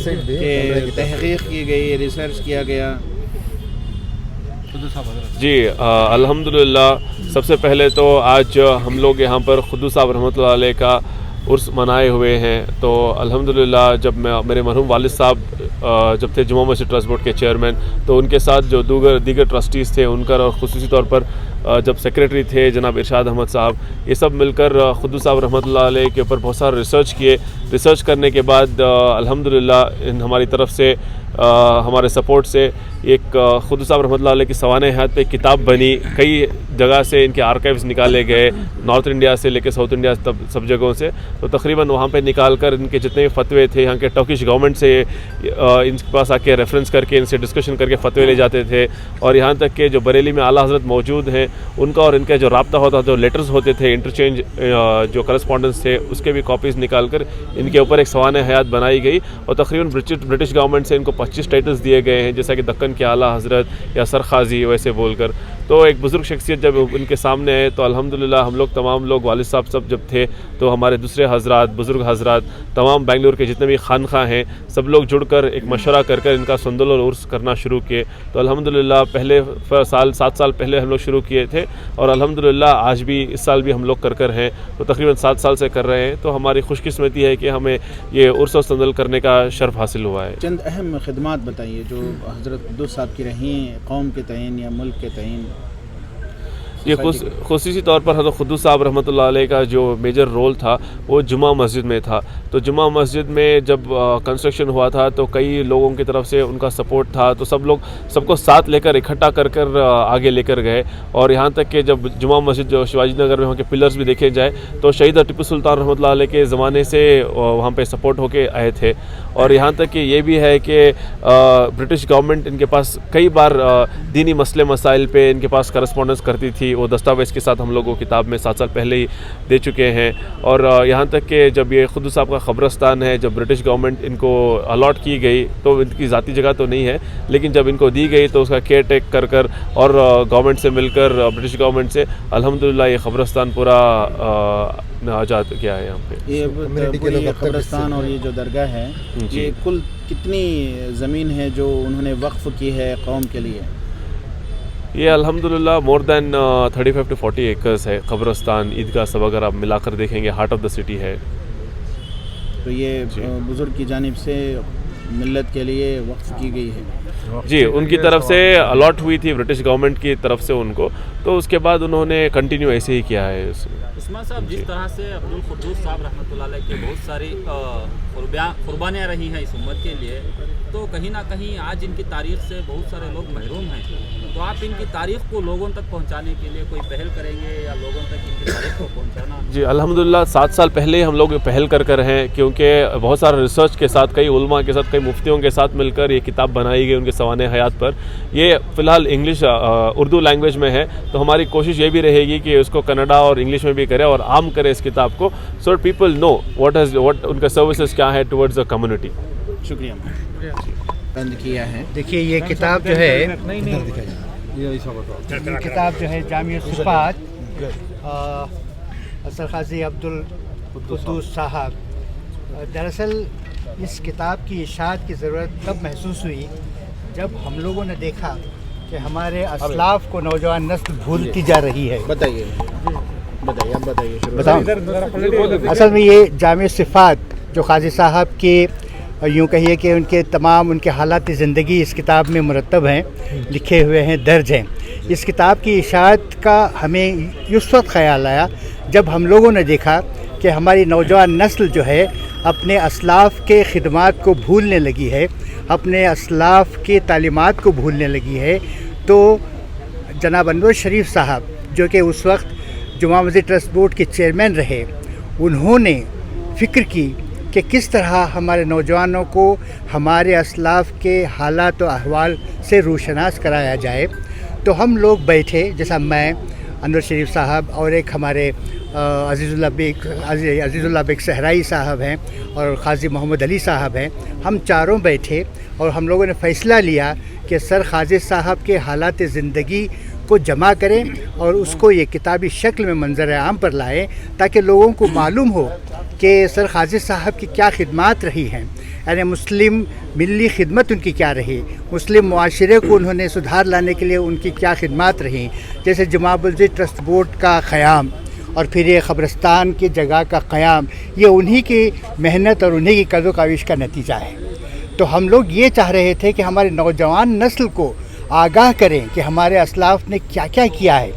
کہ تحقیق کی گئی، ریسرچ کیا گیا؟ جی الحمدللہ، سب سے پہلے تو آج ہم لوگ یہاں پر قدوس صاحب رحمۃ اللہ علیہ کا عرس منائے ہوئے ہیں. تو الحمدللہ جب میرے مرحوم والد صاحب جب تھے جمعہ مسجد ٹرسٹ بورڈ کے چیئرمین، تو ان کے ساتھ جو دیگر ٹرسٹیز تھے ان کا، اور خصوصی طور پر جب سیکریٹری تھے جناب ارشاد احمد صاحب، یہ سب مل کر قدوس صاحب رحمۃ اللہ علیہ کے اوپر بہت سارا ریسرچ کیے. ریسرچ کرنے کے بعد الحمدللہ ہماری طرف سے، ہمارے سپورٹ سے، ایک قدوس صاحب رحمۃ اللہ علیہ کی سوانح حیات پہ کتاب بنی. کئی جگہ سے ان کے آرکائیوز نکالے گئے، نارتھ انڈیا سے لے کے ساؤتھ انڈیا سب جگہوں سے. تو تقریباً وہاں پہ نکال کر ان کے جتنے بھی فتوے تھے، یہاں کے ٹرکش گورنمنٹ سے ان کے پاس آ کے ریفرنس کر کے ان سے ڈسکشن کر کے فتوے لے جاتے تھے. اور یہاں تک کہ جو بریلی میں اعلیٰ حضرت موجود ہیں، ان کا اور ان کا جو رابطہ ہوتا، جو لیٹرز ہوتے تھے، انٹرچینج جو کرسپونڈنس تھے، اس کے بھی کاپیز نکال کر ان کے اوپر ایک سوانح حیات بنائی گئی. اور تقریباً برٹش گورنمنٹ سے ان کو 25 ٹائٹلز دیے گئے ہیں، جیسا کہ دکن کے اعلیٰ حضرت یا سرخازی ویسے بول کر. تو ایک بزرگ شخصیت جب ان کے سامنے آئے تو الحمدللہ ہم لوگ تمام لوگ، والد صاحب سب جب تھے، تو ہمارے دوسرے حضرات، بزرگ حضرات، تمام بنگلور کے جتنے بھی خانقاہ ہیں، سب لوگ جڑ کر ایک مشورہ کر ان کا سندل اور عرس کرنا شروع کیے. تو الحمدللہ پہلے سال 7 سال پہلے ہم لوگ شروع کیے تھے، اور الحمدللہ آج بھی اس سال بھی ہم لوگ کر ہیں. تو تقریباً 7 سال سے کر رہے ہیں. تو ہماری خوش قسمتی ہے کہ ہمیں یہ عرس و سندل کرنے کا شرف حاصل ہوا ہے. چند اہم خدمات بتائیے جو حضرت قدوس صاحب کی رہیں قوم کے تئیں یا ملک کے تئیں. یہ خصوصی طور پر حضرت قدوس صاحب رحمۃ اللہ علیہ کا جو میجر رول تھا وہ جمعہ مسجد میں تھا. تو جمعہ مسجد میں جب کنسٹرکشن ہوا تھا تو کئی لوگوں کی طرف سے ان کا سپورٹ تھا. تو سب کو ساتھ لے کر اکٹھا کر آگے لے کر گئے. اور یہاں تک کہ جب جمعہ مسجد جو شیواجی نگر میں وہاں کے پلرز بھی دیکھے جائے تو شہید ٹیپو سلطان رحمۃ اللہ علیہ کے زمانے سے وہاں پہ سپورٹ ہو کے آئے تھے. اور یہاں تک کہ یہ بھی ہے کہ برٹش گورنمنٹ ان کے پاس کئی بار دینی مسئلے مسائل پہ ان کے پاس کرسپونڈنس کرتی تھی. وہ دستاویز کے ساتھ ہم لوگوں کو کتاب میں 7 سال پہلے ہی دے چکے ہیں. اور یہاا تک کہ جب یہ قدوس صاحب کا قبرستان ہے، جب برٹش گورنمنٹ ان کو الاٹ کی گئی، تو ان کی ذاتی جگہ تو نہیں ہے، لیکن جب ان کو دی گئی تو اس کا کیئر ٹیک کر اور گورنمنٹ سے مل کر، برٹش گورنمنٹ سے الحمدللہ یہ قبرستان پورا آزاد کیا ہے. یہاں پہ یہ قبرستان اور یہ جو درگاہ ہے، یہ کل کتنی زمین ہے جو انہوں نے وقف کی ہے قوم کے لیے؟ یہ الحمدللہ مور دین 35 to 40 ایکرز ہے. قبرستان، عیدگاہ سب اگر آپ ملا کر دیکھیں گے، ہارٹ آف دا سٹی ہے. تو یہ بزرگ کی جانب سے ملت کے لیے وقف کی گئی ہے. جی، ان کی طرف سے الاٹ ہوئی تھی برٹش گورنمنٹ کی طرف سے ان کو. تو اس کے بعد انہوں نے کنٹینیو ایسے ہی کیا ہے. عثمان صاحب، جس طرح سے عبدالقدوس صاحب رحمۃ اللہ علیہ کی بہت ساری قربانیاں رہی ہیں اس امت کے لیے، تو کہیں نہ کہیں آج ان کی تاریخ سے بہت سارے لوگ محروم ہیں. تو آپ ان کی تاریخ کو لوگوں تک پہنچانے کے لیے کوئی پہل کریں گے یا لوگوں تک ان کی تاریخ کو پہنچانا؟ جی الحمدللہ 7 سال پہلے ہم لوگ پہل کر ہیں، کیونکہ بہت سارا ریسرچ کے ساتھ، کئی علماء کے ساتھ، کئی مفتیوں کے ساتھ مل کر یہ کتاب بنائی گئی ان کے سوانح حیات پر. یہ فی الحال اردو لینگویج میں ہے. تو ہماری کوشش یہ بھی رہے گی کہ اس کو کنڈا اور انگلش میں بھی کرے اور عام کرے اس کتاب کو، so people know what in کا سروسز کیا ہے ٹورڈز دا کمیونٹی. شکریہ. بند کیا ہے. دیکھیے یہ کتاب جو ہے، کتاب جو ہے جامع الصفات سرخازی عبدالقدوس صاحب. دراصل اس کتاب کی اشاعت کی ضرورت تب محسوس ہوئی جب ہم لوگوں نے دیکھا کہ ہمارے اسلاف کو نوجوان نسل بھولتی جا رہی ہے. بتائیے آپ بتائیے. بتاؤں، اصل میں یہ جامع صفات جو قاضی صاحب کے، یوں کہیے کہ ان کے تمام ان کے حالات زندگی اس کتاب میں مرتب ہیں، لکھے ہوئے ہیں، درج ہیں. اس کتاب کی اشاعت کا ہمیں اس وقت خیال آیا جب ہم لوگوں نے دیکھا کہ ہماری نوجوان نسل جو ہے اپنے اسلاف کے خدمات کو بھولنے لگی ہے، اپنے اسلاف کے تعلیمات کو بھولنے لگی ہے. تو جناب انور شریف صاحب جو کہ اس وقت جمعہ مسجد ٹرسٹ بورڈ کے چیئرمین رہے، انہوں نے فکر کی کہ کس طرح ہمارے نوجوانوں کو ہمارے اسلاف کے حالات و احوال سے روشناس کرایا جائے. تو ہم لوگ بیٹھے، جیسا میں، انور شریف صاحب اور ایک ہمارے عزیز اللہ بیگ صحرائی صاحب ہیں اور قاضی محمد علی صاحب ہیں، ہم چاروں بیٹھے اور ہم لوگوں نے فیصلہ لیا کہ سر قاضی صاحب کے حالات زندگی کو جمع کریں اور اس کو یہ کتابی شکل میں منظر عام پر لائیں تاکہ لوگوں کو معلوم ہو کہ سر خاجہ صاحب کی کیا خدمات رہی ہیں، یعنی مسلم ملی خدمت ان کی کیا رہی، مسلم معاشرے کو انہوں نے سدھار لانے کے لیے ان کی کیا خدمات رہیں، جیسے جماع مسجد ٹرسٹ بورڈ کا قیام اور پھر یہ قبرستان کی جگہ کا قیام، یہ انہی کی محنت اور انہی کی قد و کاوش کا نتیجہ ہے۔ تو ہم لوگ یہ چاہ رہے تھے کہ ہمارے نوجوان نسل کو آگاہ کریں کہ ہمارے اسلاف نے کیا کیا کیا ہے،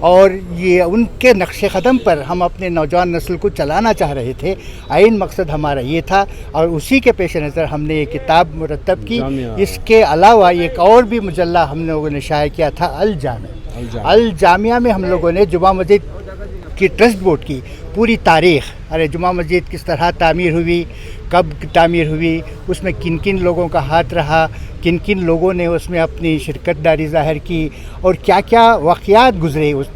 اور یہ ان کے نقش قدم پر ہم اپنے نوجوان نسل کو چلانا چاہ رہے تھے۔ عین مقصد ہمارا یہ تھا، اور اسی کے پیش نظر ہم نے یہ کتاب مرتب کی۔ اس کے علاوہ ایک اور بھی مجلہ ہم لوگوں نے شائع کیا تھا، الجامعہ میں ہم لوگوں نے جمعہ مسجد کی ٹرسٹ بورڈ کی پوری تاریخ، ارے جمعہ مسجد کس طرح تعمیر ہوئی، کب تعمیر ہوئی، اس میں کن کن لوگوں کا ہاتھ رہا، کن کن لوگوں نے اس میں اپنی شرکت داری ظاہر کی، اور کیا کیا واقعات گزرے اس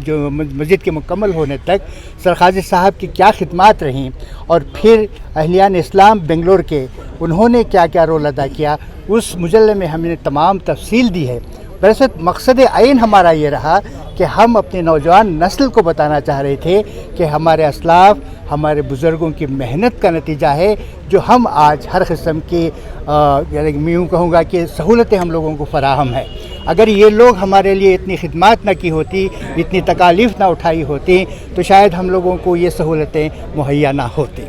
جو مسجد کے مکمل ہونے تک، سر خاجہ صاحب کی کیا خدمات رہیں، اور پھر اہلیان اسلام بنگلور کے انہوں نے کیا کیا رول ادا کیا، اس مجلے میں ہم نے تمام تفصیل دی ہے۔ ویسے مقصد عین ہمارا یہ رہا کہ ہم اپنے نوجوان نسل کو بتانا چاہ رہے تھے کہ ہمارے اسلاف، ہمارے بزرگوں کی محنت کا نتیجہ ہے جو ہم آج ہر قسم کی یعنی میں یوں کہوں گا کہ سہولتیں ہم لوگوں کو فراہم ہے۔ اگر یہ لوگ ہمارے لیے اتنی خدمات نہ کی ہوتی، اتنی تکالیف نہ اٹھائی ہوتی، تو شاید ہم لوگوں کو یہ سہولتیں مہیا نہ ہوتی۔